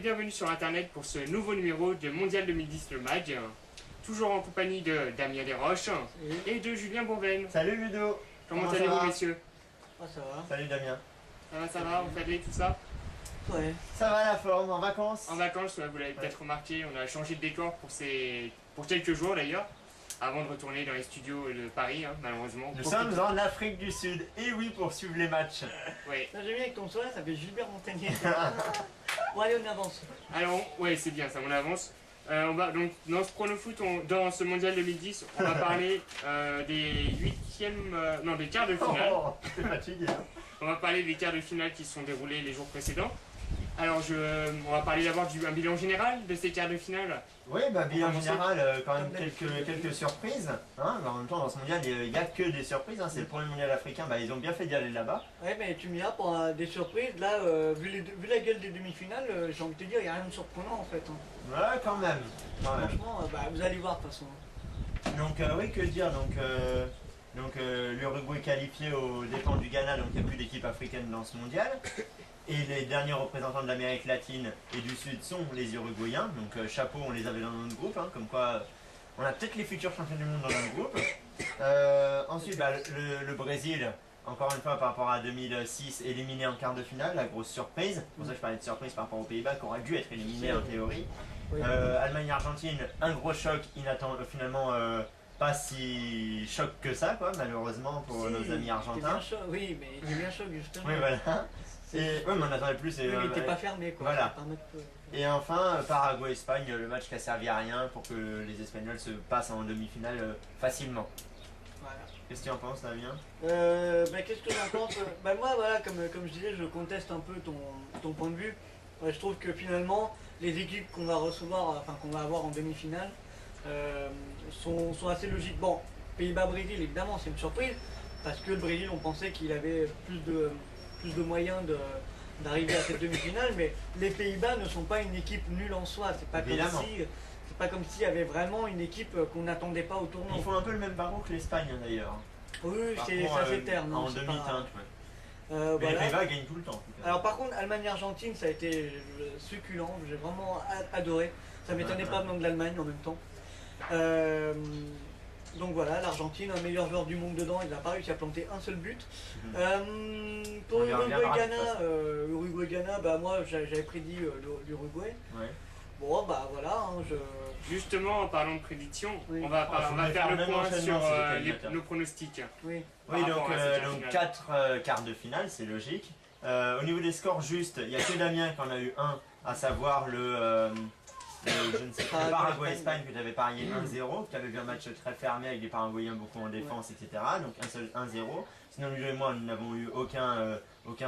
bienvenue sur internet pour ce nouveau numéro de Mondial 2010 le MAG. Toujours en compagnie de Damien Desroches et de Julien Bourven. Salut Ludo. Comment allez-vous messieurs? Oh, ça va. Salut Damien. Ça va, vous allez tout ça? Ouais. Ça va la forme, en vacances? En vacances, vous l'avez peut-être remarqué, on a changé de décor pour quelques jours d'ailleurs, avant de retourner dans les studios de Paris, malheureusement. Nous sommes en Afrique du Sud, et oui, pour suivre les matchs. Ouais. J'aime bien avec ton soin, ça fait Gilbert Montagnier. Bon allez, on avance. Alors, ouais, c'est bien ça, on avance. On va donc dans ce prono-foot, dans ce mondial 2010, on va parler des quarts de finale. Oh, t'es fatigué. Hein. On va parler des quarts de finale qui se sont déroulés les jours précédents. Alors, on va parler d'abord d'un bilan général de ces quarts de finale. Oui, bah bilan général, quand même quelques surprises. Hein. En même temps, dans ce mondial, il n'y a que des surprises. Hein. C'est le premier mondial africain, bah, ils ont bien fait d'y aller là-bas. Ouais, mais tu me diras, pour des surprises, là, vu la gueule des demi-finales, j'ai envie de te dire, il n'y a rien de surprenant en fait. Hein. Ouais, quand même. Franchement, vous allez voir de toute façon. Donc, oui, que dire donc l'Uruguay qualifié aux dépens du Ghana, donc il n'y a plus d'équipe africaine dans ce mondial. Et les derniers représentants de l'Amérique latine et du Sud sont les Uruguayens. Donc chapeau, on les avait dans notre groupe, hein, comme quoi on a peut-être les futurs champions du monde dans notre groupe. Ensuite, bah, le Brésil, encore une fois par rapport à 2006, éliminé en quart de finale, la grosse surprise. C'est pour ça que je parlais de surprise par rapport aux Pays-Bas, qui auraient dû être éliminés en théorie. Oui. Allemagne-Argentine, un gros choc, finalement pas si choc que ça, quoi, malheureusement pour nos amis argentins. Oui, mais il est bien choc justement. Oui, voilà. Oui, mais on attendait plus. Oui, mais il n'était pas fermé, quoi. Voilà. Et enfin, Paraguay-Espagne, le match qui a servi à rien pour que les Espagnols se passent en demi-finale facilement. Voilà. Qu'est-ce que tu en penses, Damien? Qu'est-ce que j'en pense? Moi, voilà, comme je disais, je conteste un peu ton point de vue. Je trouve que finalement, les équipes qu'on va recevoir, enfin qu'on va avoir en demi-finale, sont assez logiques. Bon, Pays-Bas-Brésil, évidemment, c'est une surprise, parce que le Brésil, on pensait qu'il avait plus de moyens d'arriver à cette demi-finale, mais les Pays-Bas ne sont pas une équipe nulle en soi. C'est pas comme s'il y avait vraiment une équipe qu'on n'attendait pas au tournoi. Ils font un peu le même parcours que l'Espagne, hein, d'ailleurs. Oui, c'est assez terne. En demi-teinte, ouais. Mais les Pays-Bas gagnent tout le temps. Alors par contre, Allemagne-Argentine, ça a été succulent, j'ai vraiment adoré. Ça m'étonnait pas même de l'Allemagne en même temps. Donc voilà, l'Argentine, un meilleur joueur du monde dedans, il n'a pas réussi à planter un seul but. Pour Uruguay-Ghana, bah moi j'avais prédit l'Uruguay. Ouais. Bon bah voilà, hein, Justement, en parlant de prédiction, oui. on va faire le point sur nos pronostics. Oui, donc 4 quarts de finale, c'est logique. Au niveau des scores justes, il n'y a que Damien qui en a eu un, à savoir le Paraguay-Espagne que tu avais parié 1-0, tu avais vu un match très fermé avec des Paraguayens beaucoup en défense, etc. Donc un seul 1-0. Sinon lui et moi nous n'avons eu aucun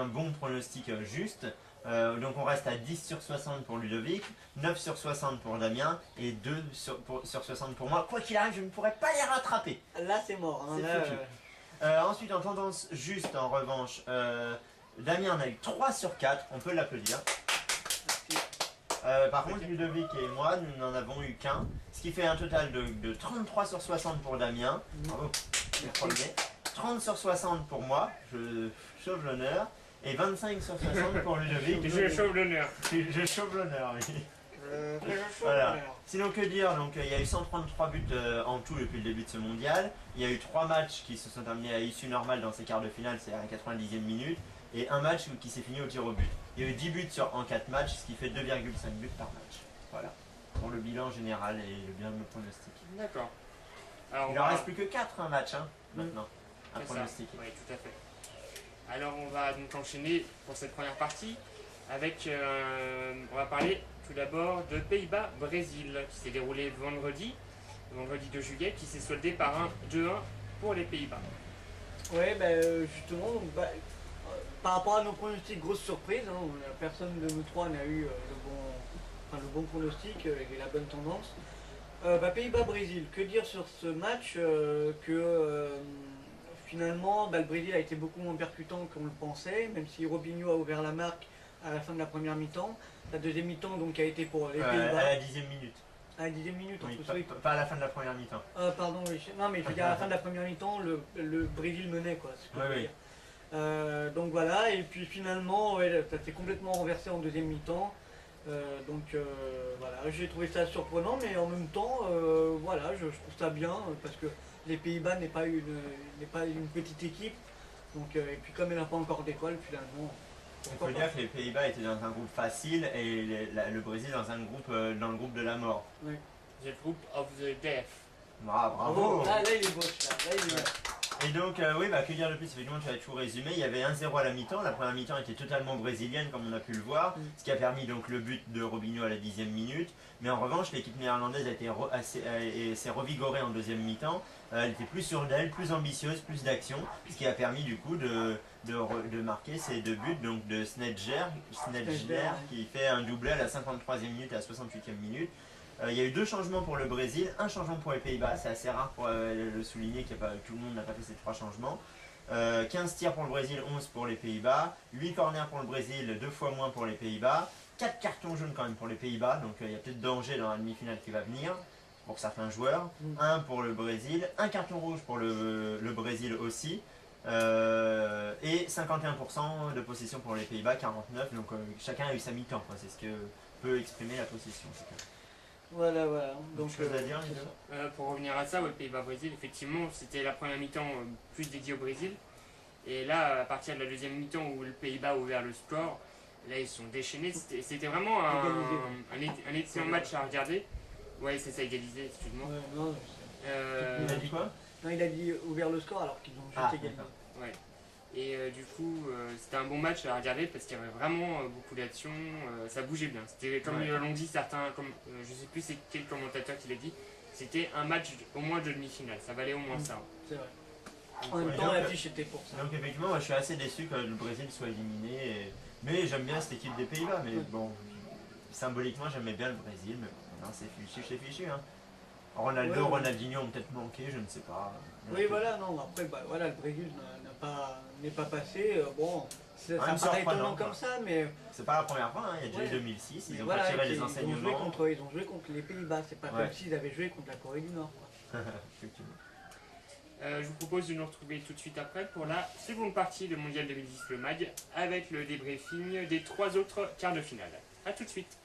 bon pronostic juste. Donc on reste à 10 sur 60 pour Ludovic, 9 sur 60 pour Damien et 2 sur 60 pour moi. Quoi qu'il arrive, je ne pourrais pas les rattraper. là c'est mort. Hein, ensuite en tendance juste en revanche, Damien en a eu 3 sur 4, on peut l'applaudir. Par contre, Ludovic et moi, nous n'en avons eu qu'un, ce qui fait un total de 33 sur 60 pour Damien. Bravo, le premier. 30 sur 60 pour moi, je sauve l'honneur. Et 25 sur 60 pour Ludovic. Je sauve l'honneur. Je sauve l'honneur, oui. Voilà. Sinon, que dire? Donc, il y a eu 133 buts en tout depuis le début de ce mondial. Il y a eu 3 matchs qui se sont terminés à issue normale dans ces quarts de finale, c'est à la 90e minute. Et un match qui s'est fini au tir au but. Il y a eu 10 buts en 4 matchs, ce qui fait 2,5 buts par match. Voilà. Pour le bilan général et le bilan de nos pronostics. D'accord. Il n'en reste plus que 4 un match, hein, maintenant, à pronostiquer. Oui, tout à fait. Alors on va donc enchaîner pour cette première partie avec, on va parler tout d'abord de Pays-Bas-Brésil qui s'est déroulé vendredi 2 juillet, qui s'est soldé par un 2-1 pour les Pays-Bas. Ouais, justement, par rapport à nos pronostics, grosse surprise, hein, personne de nous trois n'a eu le bon pronostic et la bonne tendance. Pays-Bas-Brésil, que dire sur ce match finalement, le Brésil a été beaucoup moins percutant qu'on le pensait, même si Robinho a ouvert la marque à la fin de la première mi-temps. La deuxième mi-temps donc a été pour les Pays-Bas. À la 10e minute. À la 10e minute, oui, pas à la fin de la première mi-temps. Pardon, oui. Non, mais je veux dire, à la fin de la première mi-temps, le Brésil menait, quoi. Ce que je veux dire. Donc voilà, et puis finalement, ça s'est complètement renversé en deuxième mi-temps. Voilà, j'ai trouvé ça surprenant, mais en même temps, voilà, je trouve ça bien parce que les Pays-Bas n'est pas une petite équipe. Et puis comme elle n'a pas encore d'étoile, finalement, Il pourquoi faut pas. dire que les Pays-Bas étaient dans un groupe facile et le Brésil dans le groupe de la mort. Oui. The Group of the Death. Ah, bravo! Là, il est beau, là, il est... Et donc, oui, que dire de plus? Effectivement, tu as tout résumé. Il y avait 1-0 à la mi-temps. La première mi-temps était totalement brésilienne, comme on a pu le voir, ce qui a permis donc le but de Robinho à la 10e minute. Mais en revanche, l'équipe néerlandaise s'est revigorée en deuxième mi-temps. Elle était plus sûre d'elle, plus ambitieuse, plus d'action, ce qui a permis du coup de marquer ces deux buts donc de Snedger qui fait un doublé à la 53e minute et à la 68e minute. Il y a eu 2 changements pour le Brésil, un changement pour les Pays-Bas, c'est assez rare pour le souligner tout le monde n'a pas fait ces 3 changements. 15 tirs pour le Brésil, 11 pour les Pays-Bas, 8 corners pour le Brésil, 2 fois moins pour les Pays-Bas, 4 cartons jaunes quand même pour les Pays-Bas, donc il y a peut-être danger dans la demi-finale qui va venir pour certains joueurs. 1 pour le Brésil, 1 carton rouge pour le Brésil aussi. Et 51% de possession pour les Pays-Bas, 49%, donc chacun a eu sa mi-temps, c'est ce que peut exprimer la possession. Voilà. Donc, chose à dire, Pour revenir à ça, le Pays-Bas-Brésil, effectivement, c'était la première mi-temps plus dédiée au Brésil. Et là, à partir de la deuxième mi-temps où le Pays-Bas a ouvert le score, là ils sont déchaînés. C'était vraiment un excellent match à regarder. Ouais, c'est ça, égalisé, excuse-moi. ouais, non, Il a dit quoi? non, il a dit ouvert le score alors qu'ils ont juste égalisé. Ouais. Et du coup, c'était un bon match à regarder parce qu'il y avait vraiment beaucoup d'action, ça bougeait bien. C'était comme l'ont dit certains, je sais plus c'est quel commentateur qui l'a dit, c'était un match au moins de demi-finale, ça valait au moins ça. C'est vrai. En même temps, l'affiche était pour ça. Donc effectivement, moi je suis assez déçu que le Brésil soit éliminé. Mais j'aime bien cette équipe des Pays-Bas. Mais bon, symboliquement j'aimais bien le Brésil. Mais bon, c'est fichu. Hein. Ronaldinho ont peut-être manqué, je ne sais pas. Oui, voilà, non, après, voilà, le Brésil n'est pas passé. Bon, ça paraît étonnant comme ça, mais. C'est pas la première fois, hein. Il y a déjà eu 2006, ils ont voilà, tiré les enseignements. Ils ont joué contre les Pays-Bas, c'est pas comme s'ils avaient joué contre la Corée du Nord. Effectivement. Je vous propose de nous retrouver tout de suite après pour la seconde partie de Mondial 2010 le MAG avec le débriefing des 3 autres quarts de finale. A tout de suite.